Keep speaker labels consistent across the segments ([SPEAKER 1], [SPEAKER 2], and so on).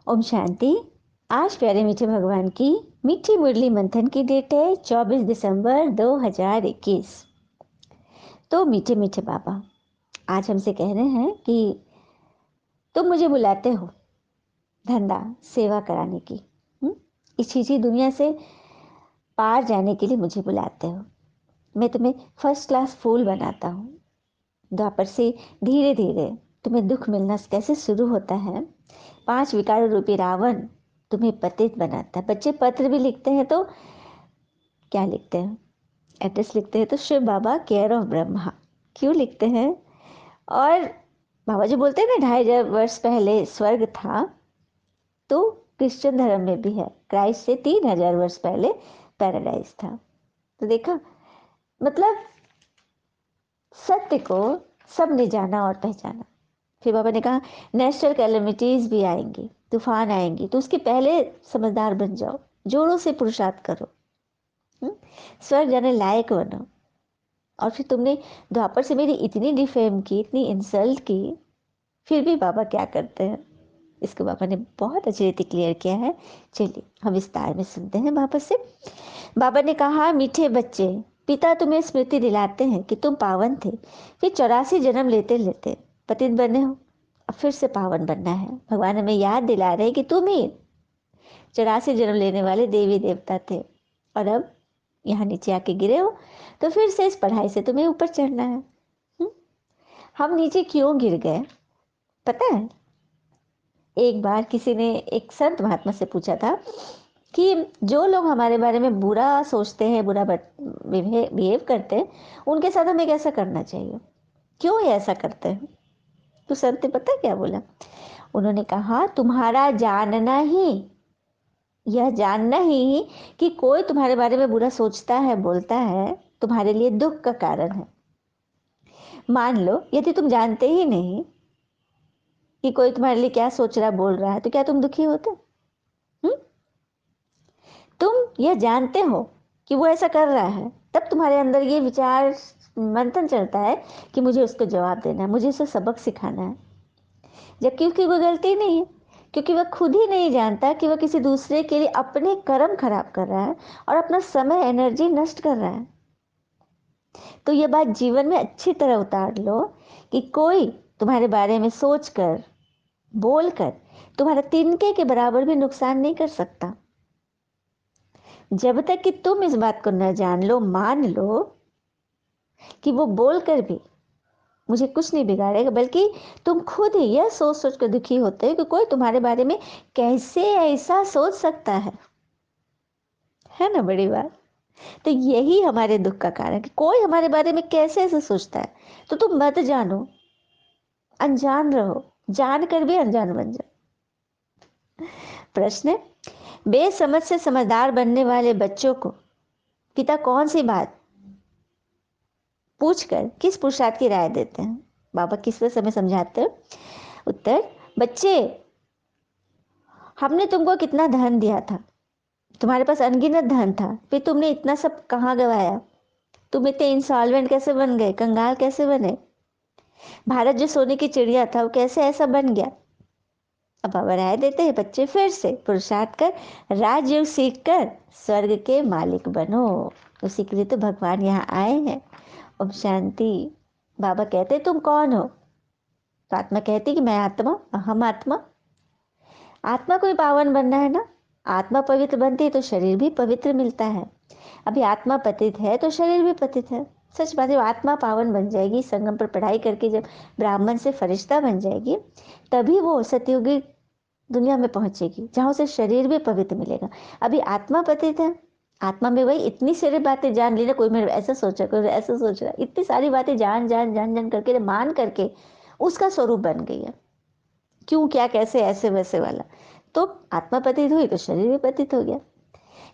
[SPEAKER 1] ओम शांति। आज प्यारे मीठे भगवान की मीठी मुरली मंथन की डेट है 24 दिसंबर 2021। तो मीठे मीठे बाबा आज हमसे कह रहे हैं कि तुम मुझे बुलाते हो धंधा सेवा कराने की। इस चीज़ी दुनिया से पार जाने के लिए मुझे बुलाते हो। मैं तुम्हें फर्स्ट क्लास फूल बनाता हूँ। द्वापर से धीरे धीरे तुम्हें दुख मिलना कैसे शुरू होता है। 5 विकार रूपी रावण तुम्हें पतित बनाता है। बच्चे पत्र भी लिखते हैं तो क्या लिखते हैं, एड्रेस लिखते हैं तो शिव बाबा केयर ऑफ ब्रह्मा क्यों लिखते हैं। और बाबा जी बोलते हैं ना 2500 वर्ष पहले स्वर्ग था, तो क्रिश्चियन धर्म में भी है क्राइस्ट से 3000 वर्ष पहले पैराडाइज था। तो देखा, मतलब सत्य को सबने जाना और पहचाना। फिर बाबा ने कहा नेचुरल कैलेमिटीज भी आएंगी, तूफान आएंगी, तो उसके पहले समझदार बन जाओ, जोरों से पुरुषार्थ करो, स्वर्ग जाने लायक बनो। और फिर तुमने द्वापर से मेरी इतनी डिफेम की, इतनी इंसल्ट की, फिर भी बाबा क्या करते हैं, इसको बाबा ने बहुत अच्छी रीति क्लियर किया है। चलिए हम विस्तार में सुनते हैं वापस से। बाबा ने कहा मीठे बच्चे, पिता तुम्हें स्मृति दिलाते हैं कि तुम पावन थे, फिर 84 जन्म लेते लेते पतित बने हो, अब फिर से पावन बनना है। भगवान हमें याद दिला रहे हैं कि तुम ही 84 जन्म लेने वाले देवी देवता थे और अब यहाँ नीचे आके गिरे हो, तो फिर से इस पढ़ाई से तुम्हें ऊपर चढ़ना है। हम नीचे क्यों गिर गए पता है? एक बार किसी ने एक संत महात्मा से पूछा था कि जो लोग हमारे बारे में बुरा सोचते हैं, बुरा बिहेव करते हैं, उनके साथ हमें कैसा करना चाहिए, क्यों ये ऐसा करते हैं। तो संत ने पता है क्या बोला? उन्होंने कहा तुम्हारा जानना ही, यह जानना ही कि कोई तुम्हारे बारे में बुरा सोचता है, बोलता है, तुम्हारे लिए दुख का कारण है। मान लो यदि तुम जानते ही नहीं कि कोई तुम्हारे लिए क्या सोच रहा, बोल रहा है, तो क्या तुम दुखी होते? तुम यह जानते हो कि वो ऐसा कर रहा है, तब तुम्हारे अंदर ये विचार मंथन चलता है कि मुझे उसको जवाब देना है, मुझे उसे सबक सिखाना है, जबकि उसकी कोई गलती नहीं है, क्योंकि वह खुद ही नहीं जानता कि वह किसी दूसरे के लिए अपने कर्म खराब कर रहा है और अपना समय एनर्जी नष्ट कर रहा है। तो यह बात जीवन में अच्छी तरह उतार लो कि कोई तुम्हारे बारे में सोच कर, बोल कर तुम्हारा तिनके के बराबर भी नुकसान नहीं कर सकता, जब तक कि तुम इस बात को न जान लो, मान लो कि वो बोल कर भी मुझे कुछ नहीं बिगाड़ेगा, बल्कि तुम खुद ही यह सोच सोच कर दुखी होते हो कि कोई तुम्हारे बारे में कैसे ऐसा सोच सकता है ना बड़ी बात। तो यही हमारे दुख का कारण है कि कोई हमारे बारे में कैसे ऐसा सोचता है। तो तुम मत जानो, अनजान रहो, जानकर भी अनजान बन जाओ। प्रश्न है, बेसमझ से समझदार बनने वाले बच्चों को पिता कौन सी बात पूछकर किस पुरुषार्थ की राय देते हैं? बाबा किस वजह समय समझाते हैं? उत्तर, बच्चे हमने तुमको कितना धन दिया था, तुम्हारे पास अनगिनत धन था, फिर तुमने इतना सब कहाँ गवाया? तुम इतने इंसॉल्वेंट कैसे बन गए, कंगाल कैसे बने? भारत जो सोने की चिड़िया था वो कैसे ऐसा बन गया? अब बाबा राय देते हैं बच्चे फिर से पुरुषार्थ कर राजयोग सीख कर स्वर्ग के मालिक बनो। उसी के लिए तो भगवान यहाँ आए हैं। ओम शांति। बाबा कहते तुम कौन हो? तो आत्मा कहती कि मैं आत्मा, अहम आत्मा। आत्मा को भी पावन बनना है ना, आत्मा पवित्र बनती है तो शरीर भी पवित्र मिलता है। अभी आत्मा पतित है तो शरीर भी पतित है। सच बात है, आत्मा पावन बन जाएगी संगम पर पढ़ाई करके, जब ब्राह्मण से फरिश्ता बन जाएगी तभी वो सतयुगी दुनिया में पहुंचेगी जहाँ उसे शरीर भी पवित्र मिलेगा। अभी आत्मा पतित है, आत्मा में वही इतनी सारी बातें जान ली ना, कोई मेरे ऐसा सोचा, कोई ऐसा सोच रहा, इतनी सारी बातें जान जान जान जान करके मान करके उसका स्वरूप बन गई है, क्यों क्या कैसे ऐसे वैसे वाला। तो आत्मा पतित हुई तो शरीर भी पतित हो गया।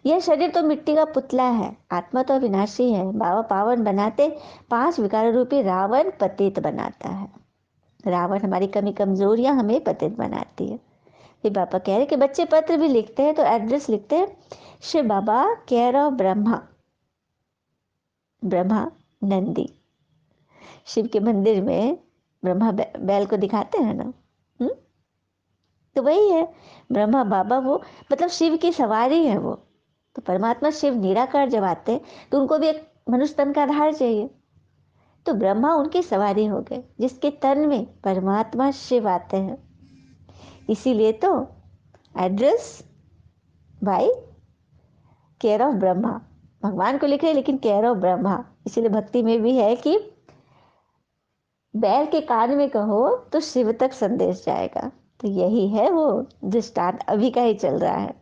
[SPEAKER 1] यह शरीर तो मिट्टी का पुतला है, आत्मा तो अविनाशी है। बाबा पावन बनाते, 5 विकार रूपी रावण पतित बनाता है। रावण हमारी कमी कमजोरियां हमें पतित बनाती है। फिर बाबा कह रहे कि बच्चे पत्र भी लिखते हैं तो एड्रेस लिखते हैं शिव बाबा केयर ऑफ ब्रह्मा। ब्रह्मा नंदी, शिव के मंदिर में ब्रह्मा बैल को दिखाते हैं ना। तो वही है, ब्रह्मा बाबा वो मतलब शिव की सवारी है वो। तो परमात्मा शिव निराकार जब आते तो उनको भी एक मनुष्य तन का आधार चाहिए। तो ब्रह्मा उनकी सवारी हो गए, जिसके तन में परमात्मा शिव आते हैं। इसीलिए तो address by care of Brahma, भगवान को लिखे लेकिन केयर ऑफ ब्रह्मा। इसीलिए भक्ति में भी है कि बैल के कान में कहो तो शिव तक संदेश जाएगा। तो यही है वो दृष्टांत अभी का ही चल रहा है।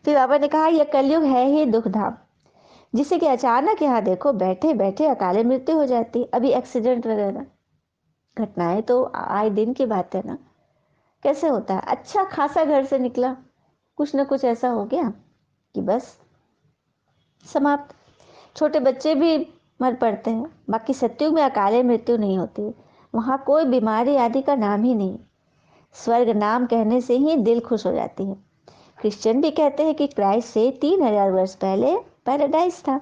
[SPEAKER 1] फिर बाबा ने कहा यह कलयुग है ही दुखधाम, जिससे कि अचानक यहाँ देखो बैठे बैठे अकाले मृत्यु हो जाती। अभी एक्सीडेंट वगैरह घटनाएं तो आए दिन की बात है ना। कैसे होता है, अच्छा खासा घर से निकला, कुछ ना कुछ ऐसा हो गया कि बस समाप्त। छोटे बच्चे भी मर पड़ते हैं। बाकी सत्युग में अकाले मृत्यु नहीं होती, वहाँ कोई बीमारी आदि का नाम ही नहीं। स्वर्ग नाम कहने से ही दिल खुश हो जाती है। क्रिश्चियन भी कहते हैं कि क्राइस्ट से 3000 वर्ष पहले पैराडाइज था।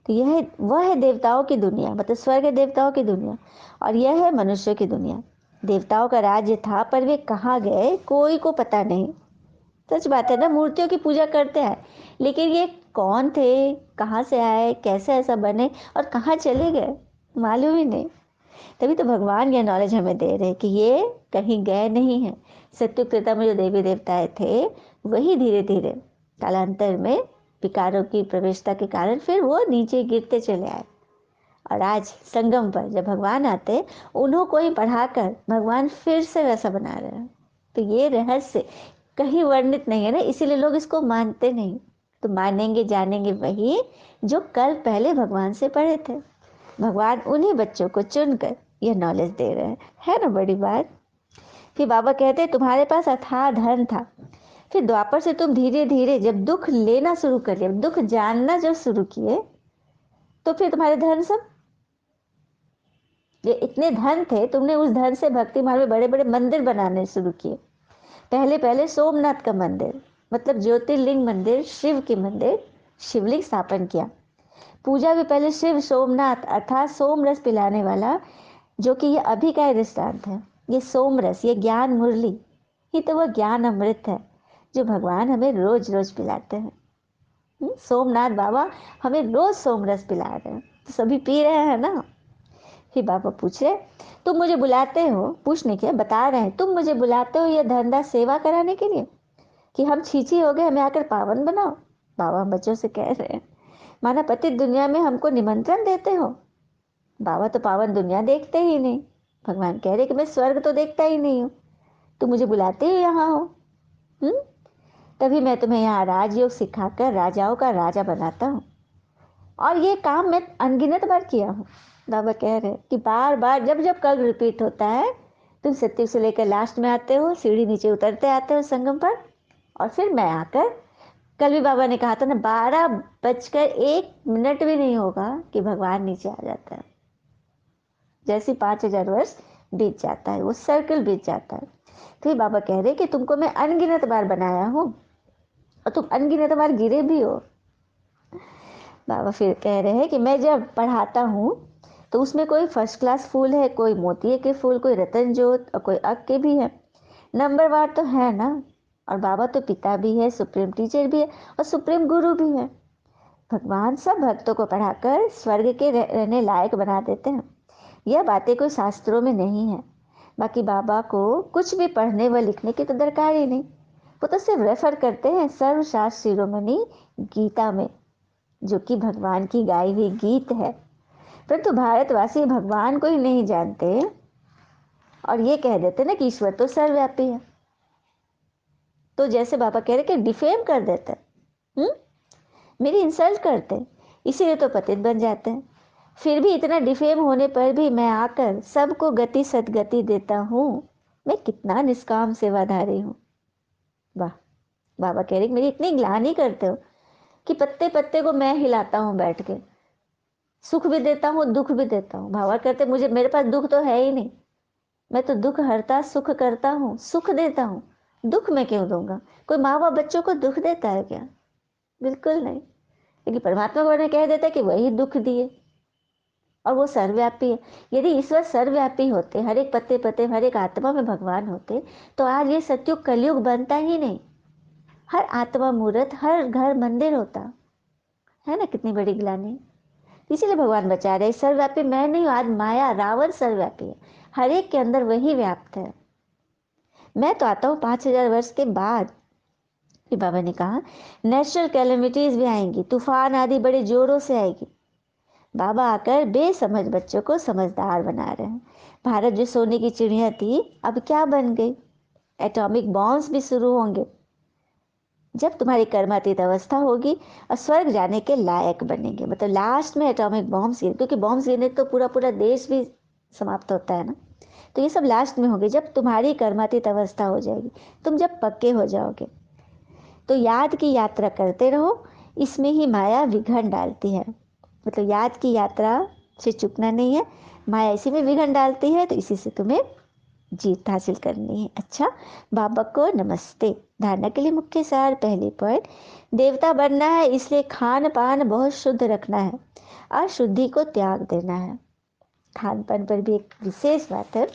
[SPEAKER 1] तो यह वह है देवताओं की दुनिया, मतलब स्वर्ग है देवताओं की दुनिया, और यह है मनुष्यों की दुनिया। देवताओं का राज्य था पर वे कहाँ गए कोई को पता नहीं। सच बात है ना, मूर्तियों की पूजा करते हैं लेकिन ये कौन थे, कहाँ से आए, कैसे ऐसा बने और कहाँ चले गए, मालूम ही नहीं। तभी तो भगवान ये नॉलेज हमें दे रहे हैं कि ये कहीं गए नहीं हैं। सत्युग त्रेता में जो देवी देवताएं थे वही धीरे धीरे कालांतर में विकारों की प्रवेशता के कारण फिर वो नीचे गिरते चले आए। और आज संगम पर जब भगवान आते उन्हों को ही पढ़ाकर भगवान फिर से वैसा बना रहे हैं। तो ये रहस्य कहीं वर्णित नहीं है ना, इसीलिए लोग इसको मानते नहीं। तो मानेंगे जानेंगे वही जो कल पहले भगवान से पढ़े थे। भगवान उन्हीं बच्चों को चुनकर यह नॉलेज दे रहे हैं, है ना बड़ी बात। फिर बाबा कहते हैं तुम्हारे पास अथाह धन था, फिर द्वापर से तुम धीरे धीरे जब दुख लेना शुरू कर लिया, दुख जानना जब शुरू किए, तो फिर तुम्हारे धन सब ये इतने धन थे, तुमने उस धन से भक्ति मार्ग में बड़े बड़े मंदिर बनाने शुरू किए। पहले पहले सोमनाथ का मंदिर, मतलब ज्योतिर्लिंग मंदिर, शिव के मंदिर, शिवलिंग स्थापन किया। पूजा भी पहले शिव सोमनाथ अर्थात सोम रस पिलाने वाला, जो कि ये अभी का दृष्टांत है। ये सोम रस, ये ज्ञान मुरली ही तो वह ज्ञान अमृत है जो भगवान हमें रोज रोज पिलाते हैं। सोमनाथ बाबा हमें रोज सोम रस पिला रहे हैं, तो सभी पी रहे हैं ना। फिर बाबा पूछे तुम मुझे बुलाते हो, पूछने के बता रहे हैं, तुम मुझे बुलाते हो यह धंधा सेवा कराने के लिए कि हम छीछी हो गए, हमें आकर पावन बनाओ। बाबा बच्चों से कह रहे हैं माना पति दुनिया में हमको निमंत्रण देते हो। बाबा तो पावन दुनिया देखते ही नहीं। भगवान कह रहे कि मैं स्वर्ग तो देखता ही नहीं हूँ, तुम मुझे बुलाते ही यहाँ हो। तभी मैं तुम्हें यहाँ राजयोग सिखाकर राजाओं का राजा बनाता हूँ। और ये काम मैं अनगिनत बार किया हूँ। बाबा कह रहे कि बार बार जब जब कल रिपीट होता है, तुम सत्युग से लेकर लास्ट में आते हो, सीढ़ी नीचे उतरते आते हो संगम पर, और फिर मैं आकर, कल भी बाबा ने कहा था ना, 12 बजकर 1 मिनट भी नहीं होगा कि भगवान नीचे आ जाता है। जैसे 5000 वर्ष बीत जाता है, वो सर्कल बीत जाता है। फिर बाबा कह रहे कि तुमको मैं अनगिनत बार बनाया हूँ और तुम अनगिनत बार गिरे भी हो। बाबा फिर कह रहे हैं कि मैं जब पढ़ाता हूँ तो उसमें कोई फर्स्ट क्लास फूल है, कोई मोतिये के फूल, कोई रतन जोत और कोई अक के भी है। नंबरवार तो है ना। और बाबा तो पिता भी है, सुप्रीम टीचर भी है और सुप्रीम गुरु भी है। भगवान सब भक्तों को पढ़ाकर स्वर्ग के रहने लायक बना देते हैं। यह बातें कोई शास्त्रों में नहीं है। बाकी बाबा को कुछ भी पढ़ने व लिखने की तो दरकार ही नहीं। वो तो सिर्फ रेफर करते हैं सर्वशास्त्र शिरोमणि गीता में, जो कि भगवान की गाई हुई गीत है। परंतु भारतवासी भगवान को ही नहीं जानते और ये कह देते ना कि ईश्वर तो सर्वव्यापी है। तो जैसे बाबा कह रहे कि डिफेम कर देते मेरी इंसल्ट करते, इसीलिए तो पतित बन जाते हैं। फिर भी इतना डिफेम होने पर भी मैं आकर सबको गति सदगति देता हूँ। मैं कितना निष्काम सेवाधारी हूँ। वाह। बाबा कह रहे मेरी इतनी ग्लानि करते हो कि पत्ते पत्ते को मैं हिलाता हूँ बैठ के, सुख भी देता हूँ दुख भी देता हूँ। बाबा कहते मुझे, मेरे पास दुख तो है ही नहीं, मैं तो दुख हरता सुख करता हूँ, सुख देता हूँ, दुख मैं क्यों दूंगा। कोई माँ बाप बच्चों को दुख देता है क्या? बिल्कुल नहीं। लेकिन परमात्मा को कह देता है कि वही दुख दिए। और वो सर्वव्यापी है। यदि ईश्वर सर्वव्यापी होते, हर एक पत्ते पत्ते, हर एक आत्मा में भगवान होते, तो आज ये सत्युग कलयुग बनता ही नहीं। हर आत्मा मूर्त, हर घर मंदिर होता है ना। कितनी बड़ी ग्लानि। इसीलिए भगवान बचा रहे। सर्वव्यापी मैं नहीं हूं, आज माया रावण सर्वव्यापी है, हर एक के अंदर वही व्याप्त है। मैं तो आता हूँ 5,000 वर्ष के बाद। फिर बाबा ने कहा नेचुरल कैलेमिटीज भी आएंगी, तूफान आदि बड़े जोरों से आएगी। बाबा आकर बेसमझ बच्चों को समझदार बना रहे हैं। भारत जो सोने की चिड़िया थी, अब क्या बन गई? एटॉमिक बॉम्ब्स भी शुरू होंगे जब तुम्हारी कर्मातीत अवस्था होगी और स्वर्ग जाने के लायक बनेंगे। मतलब लास्ट में एटॉमिक बॉम्ब्स गिर, क्योंकि बॉम्ब्स गिरने तो पूरा पूरा देश भी समाप्त होता है ना। तो ये सब लास्ट में होगी जब तुम्हारी कर्मातीत अवस्था हो जाएगी, तुम जब पक्के हो जाओगे। तो याद की यात्रा करते रहो, इसमें ही माया विघन डालती है। मतलब याद की यात्रा से चुकना नहीं है, माया इसी में विघन डालती है, तो इसी से तुम्हें जीत हासिल करनी है। अच्छा, बाबा को नमस्ते। धारणा के लिए मुख्य सार, पहली पॉइंट, देवता बनना है इसलिए खान पान बहुत शुद्ध रखना है, अशुद्धि को त्याग देना है। खान पान पर भी एक विशेष बात है।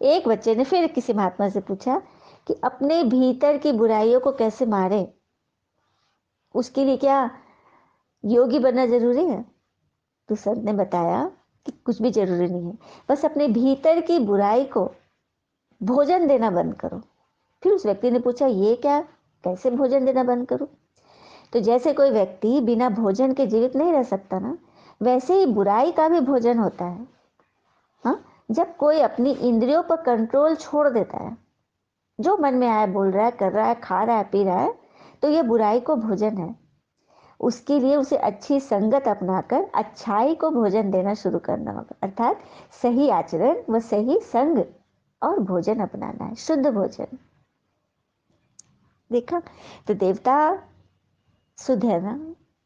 [SPEAKER 1] एक बच्चे ने फिर किसी महात्मा से पूछा कि अपने भीतर की बुराइयों को कैसे मारे, उसके लिए क्या योगी बनना जरूरी है? तो सर ने बताया कि कुछ भी जरूरी नहीं है, बस अपने भीतर की बुराई को भोजन देना बंद करो। फिर उस व्यक्ति ने पूछा ये क्या, कैसे भोजन देना बंद करूं? तो जैसे कोई व्यक्ति बिना भोजन के जीवित नहीं रह सकता ना, वैसे ही बुराई का भी भोजन होता है। हाँ, जब कोई अपनी इंद्रियों पर कंट्रोल छोड़ देता है, जो मन में आया बोल रहा है, कर रहा है, खा रहा है, पी रहा है, तो ये बुराई को भोजन है। उसके लिए उसे अच्छी संगत अपनाकर अच्छाई को भोजन देना शुरू करना होगा, अर्थात सही आचरण व सही संग और भोजन अपनाना है, शुद्ध भोजन। देखा, तो देवता शुद्ध है ना,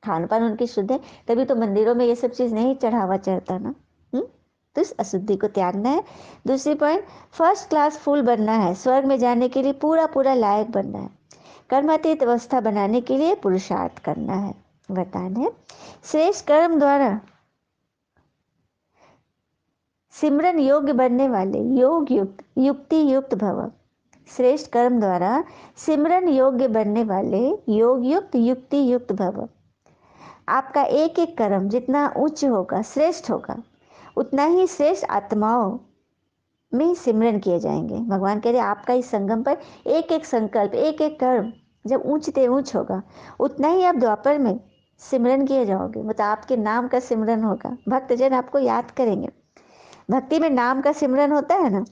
[SPEAKER 1] खान पान उनकी शुद्ध है, तभी तो मंदिरों में ये सब चीज नहीं चढ़ावा चढ़ता ना। तो इस अशुद्धि को त्यागना है। दूसरी पॉइंट, फर्स्ट क्लास फूल बनना है, स्वर्ग में जाने के लिए पूरा पूरा लायक बनना है। कर्मातीत अवस्था बनाने के लिए पुरुषार्थ करना है। वरदान है, श्रेष्ठ कर्म द्वारा सिमरन योग्य बनने वाले योग युक्त युक्ति युक्त भव। श्रेष्ठ कर्म द्वारा सिमरन योग्य बनने वाले योग युक्त युक्ति युक्त भव। आपका एक एक कर्म जितना उच्च होगा, श्रेष्ठ होगा, उतना ही श्रेष्ठ आत्माओं में सिमरन किए जाएंगे। भगवान कह रहे आपका इस संगम पर एक एक संकल्प, एक एक कर्म जब ऊंचते ऊंच होगा, उतना ही आप द्वापर में सिमरन किए जाओगे। मतलब आपके नाम का सिमरन होगा, भक्तजन आपको याद करेंगे। भक्ति में नाम का सिमरन होता है ना,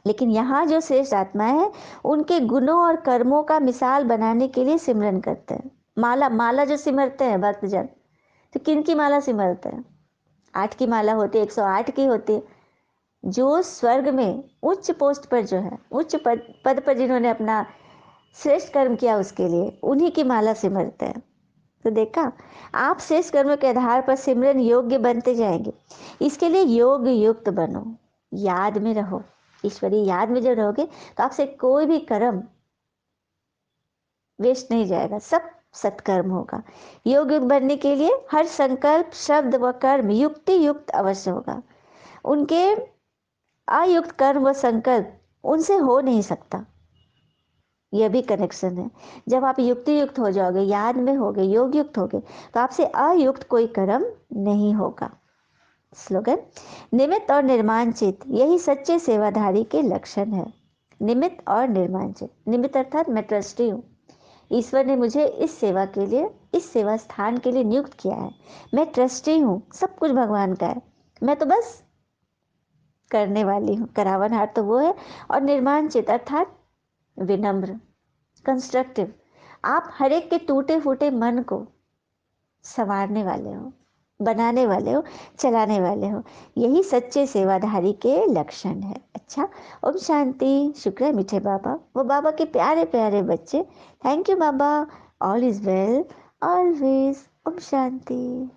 [SPEAKER 1] लेकिन यहाँ जो श्रेष्ठ आत्मा है, उनके गुणों और कर्मों का मिसाल बनाने के लिए सिमरन करते हैं। माला माला जो सिमरते हैं भक्तजन, तो किन की माला सिमरते हैं? 8 की माला होती है, 108 की होती है। जो स्वर्ग में उच्च पोस्ट पर जो है, उच्च पद पर जिन्होंने अपना श्रेष्ठ कर्म किया, उसके लिए उन्हीं की माला सिमरते हैं। तो देखा, आप श्रेष्ठ कर्म के आधार पर सिमरन योग्य बनते जाएंगे। इसके लिए योग युक्त बनो, याद में रहो। ईश्वरीय याद में जब रहोगे तो आपसे कोई भी कर्म वेस्ट नहीं जाएगा, सब सत्कर्म होगा। योग युक्त बनने के लिए हर संकल्प, शब्द व कर्म युक्ति युक्त अवश्य होगा। उनके अयुक्त कर्म व संकल्प उनसे हो नहीं सकता। यह भी कनेक्शन है। जब आप युक्ति युक्त हो जाओगे, याद में होगे, योग युक्त होगे, तो आपसे अयुक्त कोई कर्म नहीं होगा। स्लोगन, निमित्त और निर्माण चित्त, यही सच्चे सेवाधारी के लक्षण है। निमित्त और निर्माण चित्त, निमित्त अर्थात मैं ट्रस्टी हूँ, ईश्वर ने मुझे इस सेवा के लिए, इस सेवा स्थान के लिए नियुक्त किया है। मैं ट्रस्टी हूँ, सब कुछ भगवान का है, मैं तो बस करने वाली हूँ। करावनहार तो वो है। और निर्माण चित्त अर्थात विनम्र, कंस्ट्रक्टिव, आप हर एक के टूटे फूटे मन को संवारने वाले हो, बनाने वाले हो, चलाने वाले हो। यही सच्चे सेवाधारी के लक्षण है। अच्छा, ओम शांति। शुक्र है मीठे बाबा, वो बाबा के प्यारे प्यारे बच्चे। थैंक यू बाबा, ऑल इज वेल ऑलवेज। ओम शांति।